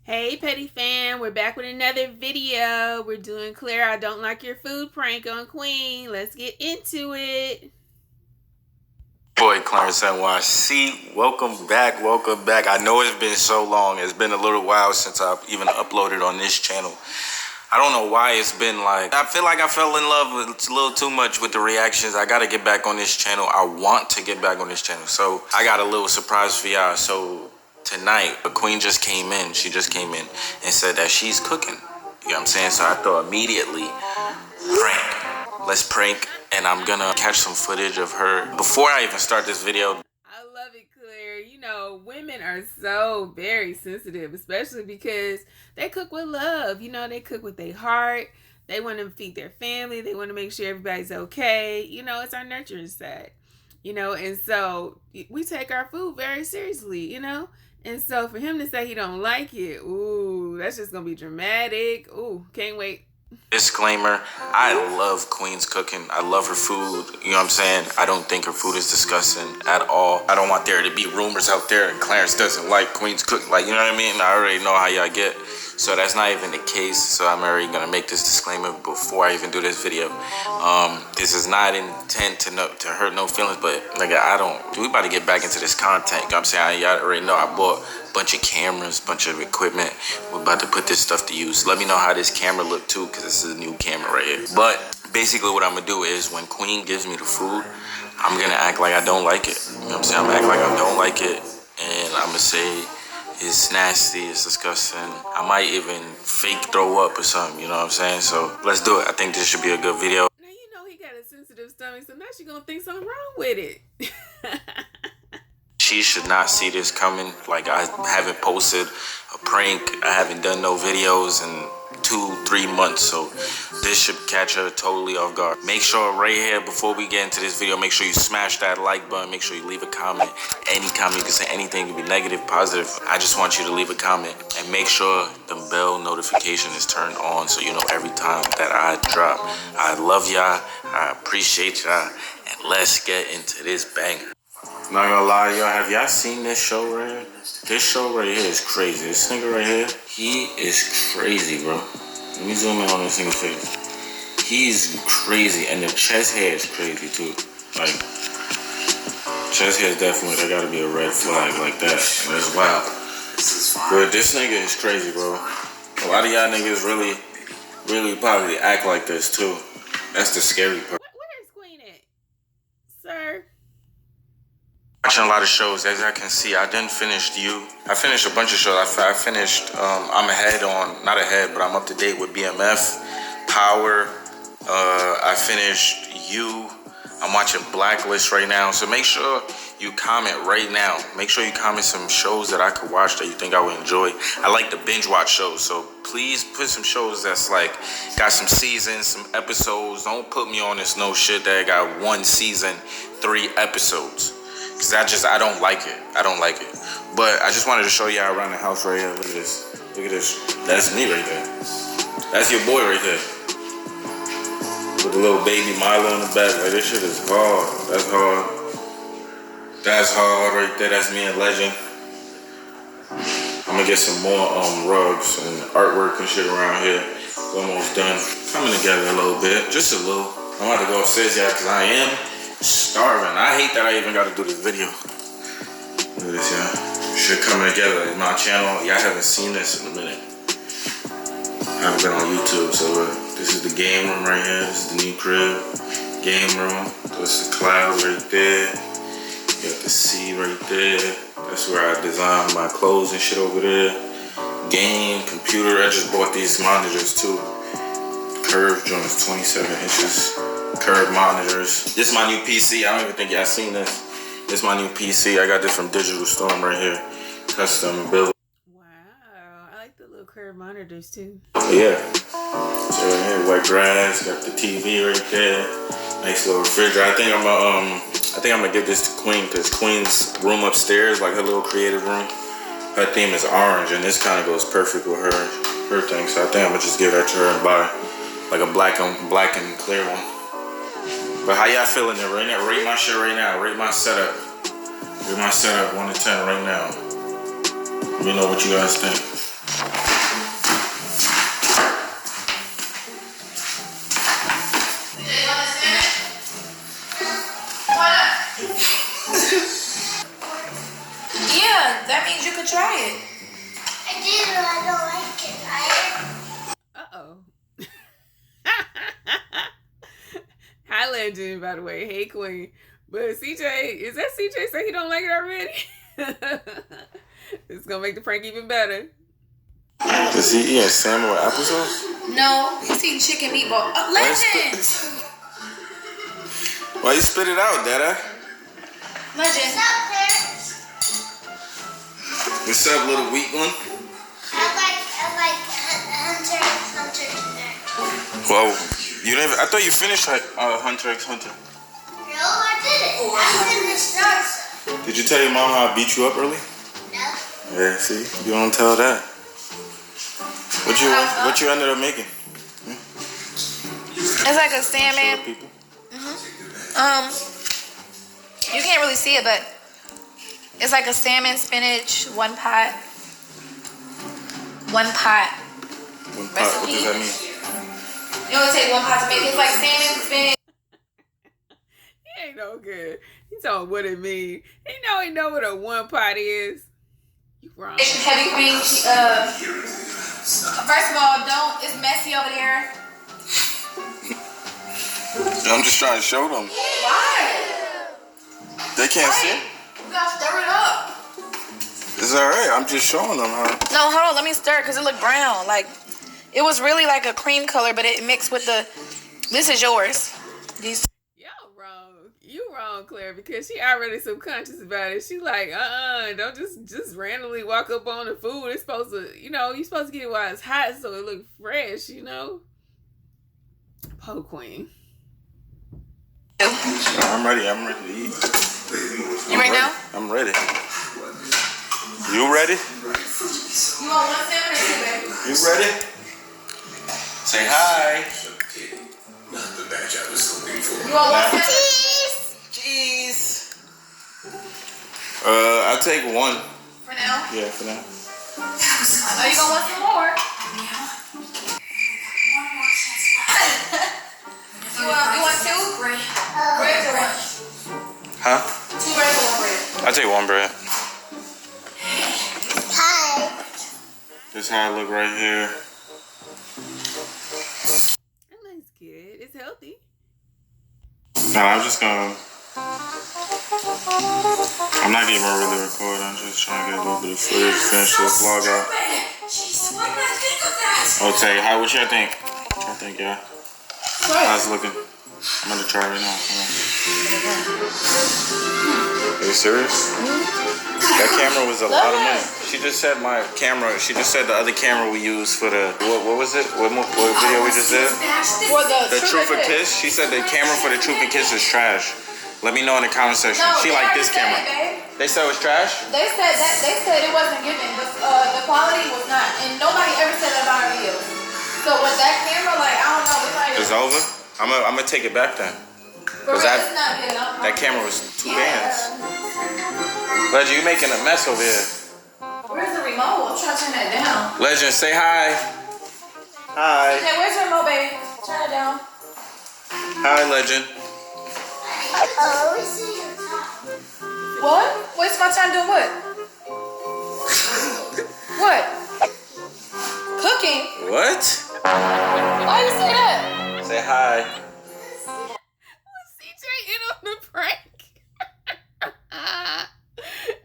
Hey Petty Fam, we're back with another video. We're doing Claire, I don't like your food prank on Queen. Let's get into it. Boy, Clarence NYC, welcome back. I know it's been so long. It's been a little while since I've even uploaded on this channel. I don't know why it's been like, I feel like I fell in love with a little too much with the reactions. I gotta get back on this channel. I want to get back on this channel. So I got a little surprise for y'all. So tonight, the Queen just came in. She just came in and said that she's cooking. You know what I'm saying? So I thought immediately, prank. Let's prank. And I'm gonna catch some footage of her before I even start this video. I love it, Claire. You know, women are so very sensitive, especially because they cook with love. You know, they cook with their heart. They want to feed their family. They want to make sure everybody's okay. You know, it's our nurturing side. You know, and so we take our food very seriously, you know? And so for him to say he don't like it, ooh, that's just going to be dramatic. Ooh, can't wait. Disclaimer, I love Queen's cooking. I love her food. You know what I'm saying? I don't think her food is disgusting at all. I don't want there to be rumors out there and Clarence doesn't like Queen's cooking. Like, you know what I mean? I already know how y'all get. So that's not even the case. So I'm already going to make this disclaimer before I even do this video. This is not intent to hurt no feelings, but like, we about to get back into this content. You know what I'm saying? Y'all already know I bought a bunch of cameras, bunch of equipment. We're about to put this stuff to use. Let me know how this camera look too, because this is a new camera right here. But basically what I'm going to do is when Queen gives me the food, I'm going to act like I don't like it. You know what I'm saying? I'm going to act like I don't like it. And I'm going to say, it's nasty, it's disgusting. I might even fake throw up or something, you know what I'm saying? So let's do it. I think this should be a good video. Now, you know he got a sensitive stomach, so now she's gonna think something wrong with it. She should not see this coming. Like, I haven't posted a prank. I haven't done no videos in 2-3 months, so this should catch her totally off guard. Make sure right here, before we get into this video, make sure you smash that like button. Make sure you leave a comment. Any comment, you can say anything. It can be negative, positive. I just want you to leave a comment. And make sure the bell notification is turned on so you know every time that I drop. I love y'all. I appreciate y'all. And let's get into this banger. Not gonna lie, y'all, have y'all seen this show right here? This show right here is crazy. This nigga right here, he is crazy, bro. Let me zoom in on this nigga's face. He's crazy, and the chest hair is crazy too. Like, chest hair is definitely, there gotta be a red flag like that. That's wild. But this nigga is crazy, bro. A lot of y'all niggas really probably act like this too. That's the scary part. Where is Queen at, sir? Watching a lot of shows. As I can see, I didn't finish You. I finished a bunch of shows. I finished, I'm ahead on, not ahead, but I'm up to date with BMF, Power. I finished You. I'm watching Blacklist right now. So make sure you comment right now. Make sure you comment some shows that I could watch that you think I would enjoy. I like to binge watch shows, so please put some shows that's like, got some seasons, some episodes. Don't put me on this no shit that got 1 season, 3 episodes. Cause I don't like it. I don't like it. But I just wanted to show y'all around the house right here. Look at this. Look at this. That's me right there. That's your boy right there. With the little baby Milo in the back. Like, this shit is hard. That's hard. That's hard right there. That's me and Legend. I'm gonna get some more rugs and artwork and shit around here. It's almost done. Coming together a little bit. Just a little. I'm about to go upstairs, y'all, because I am starving. I hate that I even gotta do this video. Look at this, y'all. Shit coming together. My channel, y'all haven't seen this in a minute. I haven't been on YouTube, so this is the game room right here. This is the new crib. Game room. This is the cloud right there. You got the sea right there. That's where I designed my clothes and shit over there. Game, computer. I just bought these monitors too. Curved joints, 27 inches. Curved monitors. This is my new PC. I don't even think y'all seen this. This is my new PC. I got this from Digital Storm right here. Custom built. Wow, I like the little curved monitors too. Yeah. So right here, white grass. Got the TV right there. Nice little refrigerator. I think I'm gonna give this to Queen, because Queen's room upstairs, like her little creative room, her theme is orange, and this kind of goes perfect with her thing. So I think I'm gonna just give that to her and buy like a black and clear one. But how y'all feeling it right now? Rate my shit right now. Rate my setup. Rate my setup 1 to 10 right now. Let me know what you guys think. it. I did, but I don't like it. Uh-oh. Hi, Legend, by the way. Hey, Queen. But CJ, is that CJ say he don't like it already? It's gonna make the prank even better. Is he eating salmon with applesauce? No, he's eating chicken meatball. Legend! Why you spit it out, Dada? Legend. What's up, Clarence? What's up, little weak one? I like Hunter x Hunter today. Well, you never. I thought you finished Hunter x Hunter. No, I didn't. I finished Naruto. Did you tell your mom how I beat you up early? No. Yeah, see? You don't tell that. What you ended up making? It's like a salmon. You can't really see it, but it's like a salmon, spinach, one pot. One pot. What does that mean? It would take one pot to make it. It's like salmon, spinach. He ain't no good. He told what it mean. He know what a one pot is. You wrong. Heavy cream. First of all, it's messy over there. I'm just trying to show them. Why? They can't see. You gotta stir it up. It's alright. I'm just showing them how. No, hold on. Let me stir it because it looked brown. Like, it was really like a cream color, but it mixed with the... This is yours. These... Y'all wrong. You wrong, Claire, because she already subconscious about it. She like, don't just randomly walk up on the food. It's supposed to, you're supposed to get it while it's hot so it look fresh, Po Queen. I'm ready to eat. You ready now? I'm ready. You ready? You want one salmon or two, baby? You ready? Say hi. You want one salmon? Cheese. I'll take one. For now? Yeah, for now. I know you gonna want some more. You want two? Bread or one? Huh? 2 bread or 1 bread? I'll take one bread. Hi. This is how I look right here. That looks good. It's healthy. No, I'm just gonna... I'm not even really recording. I'm just trying to get a little bit of footage to finish this vlog out. Jeez, what did I think of that? Okay, what y'all think? What y'all think, yeah? How's it looking? I'm gonna try right now. Are you serious? That camera was a lot of money. She just said the other camera we used for the, what was it? What video we just did? The Truth or Kiss. She said the camera for the Truth and Kiss is trash. Let me know in the comment section. No, she liked this camera. They said it was trash? They said it wasn't given, but the quality was not. And nobody ever said that about our videos. So with that camera, like, I don't know. It's over? I'm gonna take it back then. Cause it's not good. That camera was 2 bands. Legend, you making a mess over here. Where's the remote? I'm trying to turn that down. Legend, say hi. Hi. Okay, where's the remote, baby? Turn it down. Hi, Legend. I always see your time. What? Waste my time doing what? What? Cooking? What? Why you say that? Say hi. Was CJ in on the prank?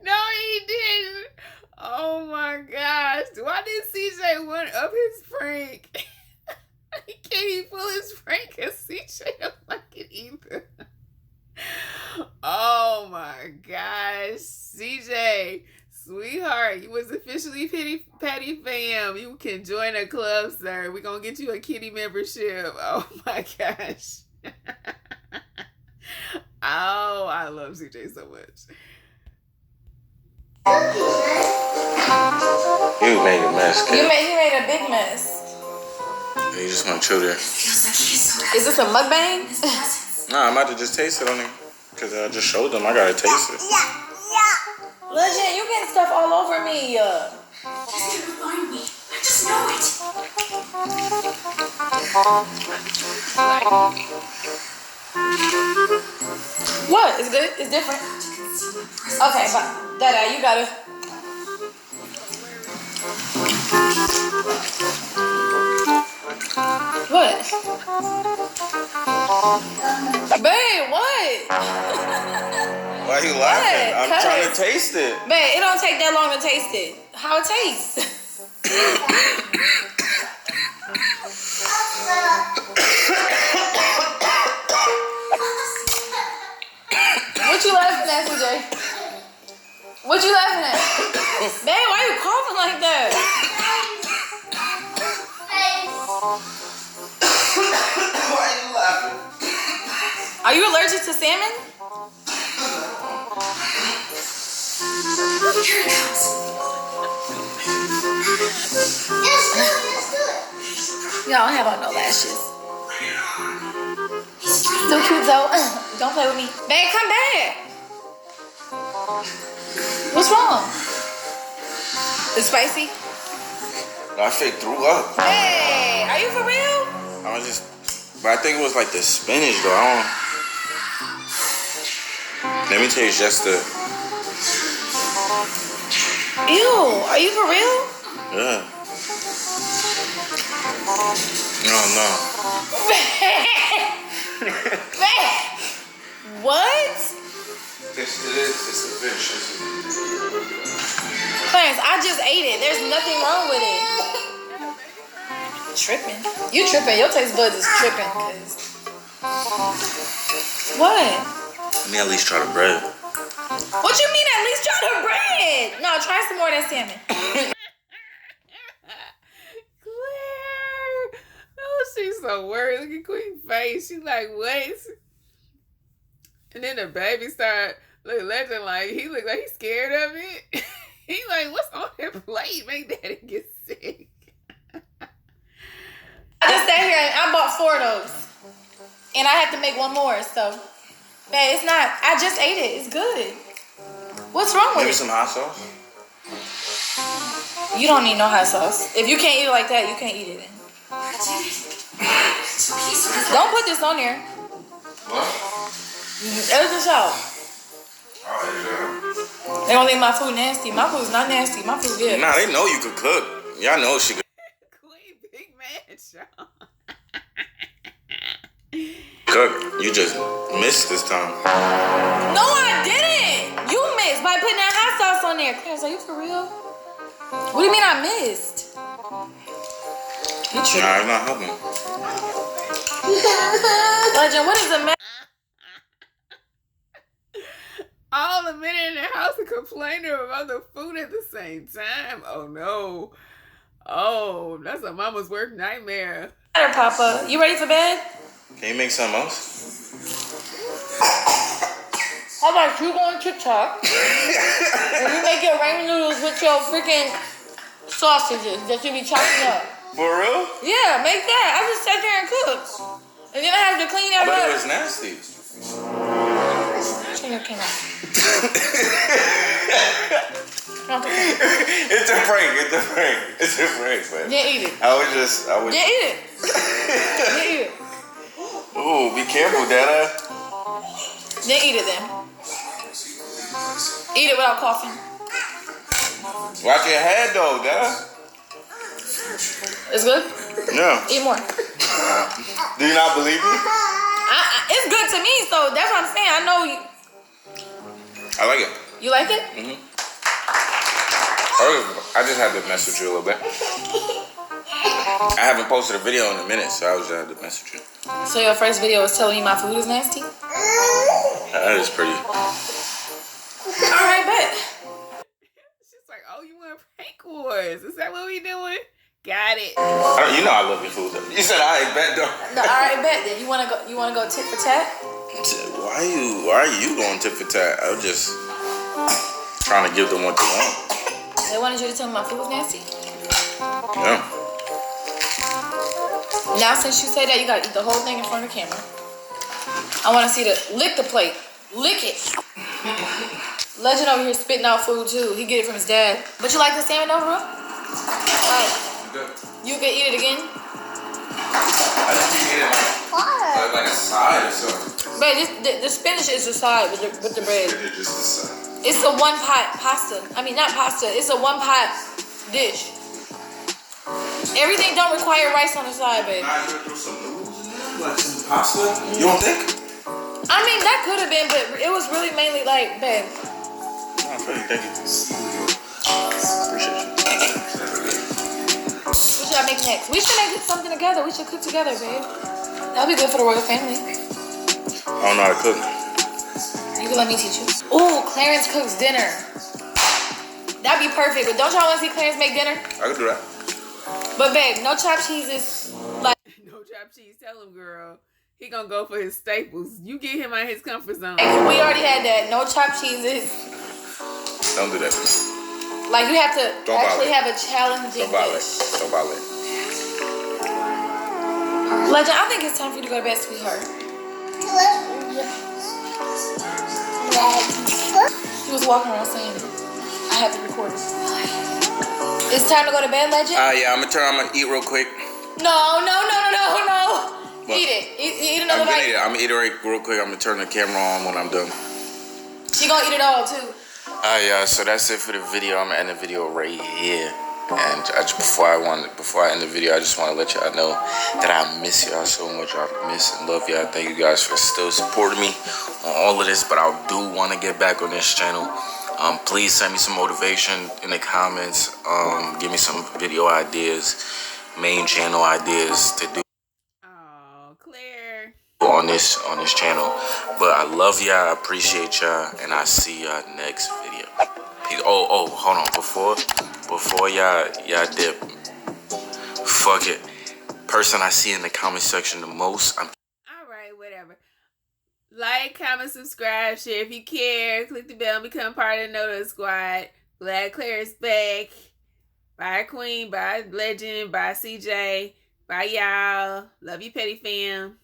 No, he didn't. Oh my gosh. Why did CJ one up his prank? He can't even pull his prank because CJ don't like it either. Oh my gosh. CJ, sweetheart, you was officially Patty fam. You can join a club, sir. We're going to get you a kitty membership. Oh my gosh. Oh, I love CJ so much. You made a mess, kid. He made a big mess. You just want to chill there. Is this a mukbang? Nah, I'm about to just taste it on him. Because I just showed them I gotta taste it. Legend, you getting stuff all over me. He's gonna find me. I just know it. What? It's good? It's different? Okay, fine. Dada, you gotta... Why you laughing? I'm trying to taste it. Babe, it don't take that long to taste it. How it tastes? What you laughing at, CJ? What you laughing at? Babe, why you coughing like that? Why are you laughing? Are you allergic to salmon? Here it comes. Yes, do it. Y'all don't have on no lashes. Still cute though. Don't play with me. Babe, come back. What's wrong? It's spicy? No, I straight threw up. Hey, are you for real? I was just, but I think it was like the spinach though. I don't. Let me taste just the. Ew, are you for real? Yeah. No. What? It is. It's a fish. Clarence, I just ate it. There's nothing wrong with it. Tripping. You tripping. Your taste buds is tripping. Cause... What? Let me at least try the bread. What you mean at least try the bread? No, try some more of that salmon. Claire. Oh, she's so worried. Look at Queen's face. She's like, what? And then the baby started looking like he looked like he's scared of it. He's like, what's on their plate? Make daddy get sick. I just sat here and I bought 4 of those. And I had to make one more, so. Man, it's not. I just ate it. It's good. What's wrong with Maybe it? some hot sauce. You don't need no hot sauce. If you can't eat it like that, you can't eat it then. Don't put this on there. What? Edit this out. They don't think my food nasty. My food's not nasty. My food good. Nah, they know you could cook. Y'all know she could Queen, big man, y'all. cook. You just missed this time. No, I didn't. You missed by putting that hot sauce on there. Clarence, are you for real? What do you mean I missed? Nah, it's not helping. Legend, what is the matter? All the men in the house are complaining about the food at the same time. Oh no. Oh, that's a mama's worst nightmare. Papa, you ready for bed? Can you make something else? How about you go on TikTok and you make your ramen noodles with your freaking sausages that you be chopping up? For real? Yeah, make that. I just sat there and cooked. And then I have to clean that But it up. was nasty. Turn your camera off. It's a prank. Man. Yeah, eat it. I was. Yeah, eat it. Yeah, eat it. Ooh, be careful, Dada. Then eat it then. Eat it without coughing. Watch your head though, Dada. It's good? Yeah. Eat more. Do you not believe me? It's good to me, so that's what I'm saying. I know you. I like it. You like it? Mm-hmm. I just had to mess with you a little bit. I haven't posted a video in a minute, so I was just had to mess with you. So your first video was telling me my food is nasty? That is pretty. Alright, bet. She's like, oh, you want prank wars? Is that what we doing? Got it. You know I love your food though. You said I bet though. No, alright, bet then. You wanna go tit for tat? Why are you going tit for tat? I was just trying to give them what they want. They wanted you to tell me my food was nasty? Yeah. Now since you say that, you gotta eat the whole thing in front of the camera. I wanna see lick the plate. Lick it. Legend over here spitting out food too. He get it from his dad. But you like the salmon over? Right. You can eat it again? I just eat it like a side or something. But the spinach is the side with the bread. It's just the side. It's a one pot pasta. I mean, not pasta. It's a one pot dish. Everything don't require rice on the side, babe. Nah, you throw some noodles in there, like some pasta. You don't think? I mean, that could have been, but it was really mainly like, babe. No, thank you. Appreciate you. What should I make next? We should make something together. We should cook together, babe. That'll be good for the royal family. I don't know how to cook. You can let me teach you. Ooh, Clarence cooks dinner. That'd be perfect. But don't y'all want to see Clarence make dinner? I can do that. But babe, no chopped cheeses. Like No chopped cheese. Tell him, girl. He gonna go for his staples. You get him out of his comfort zone. we already had that. No chopped cheeses. Don't do that. Like you have to Don't actually violate. have a challenging Don't violate. dish. Don't violate. Legend, I think it's time for you to go to bed, sweetheart. She was walking around saying it. I have to record it. It's time to go to bed, Legend? Yeah, I'm gonna eat real quick. No. What? Eat it. Eat another bite. I'm gonna eat it real quick. I'm gonna turn the camera on when I'm done. She gonna eat it all too. Yeah, so that's it for the video. I'm gonna end the video right here. And before I end the video, I just want to let y'all know that I miss y'all so much. I miss and love y'all. Thank you guys for still supporting me on all of this. But I do want to get back on this channel. Please send me some motivation in the comments. Give me some video ideas, main channel ideas to do. Oh, Claire. On this channel. But I love y'all. I appreciate y'all. And I see y'all next video. Peace. Oh, hold on. Before y'all dip, fuck it. Person I see in the comment section the most. Alright, whatever. Like, comment, subscribe, share if you care. Click the bell and become part of the Noto Squad. Glad Claire is back. Bye, Queen. Bye, Legend. Bye, CJ. Bye, y'all. Love you, Petty Fam.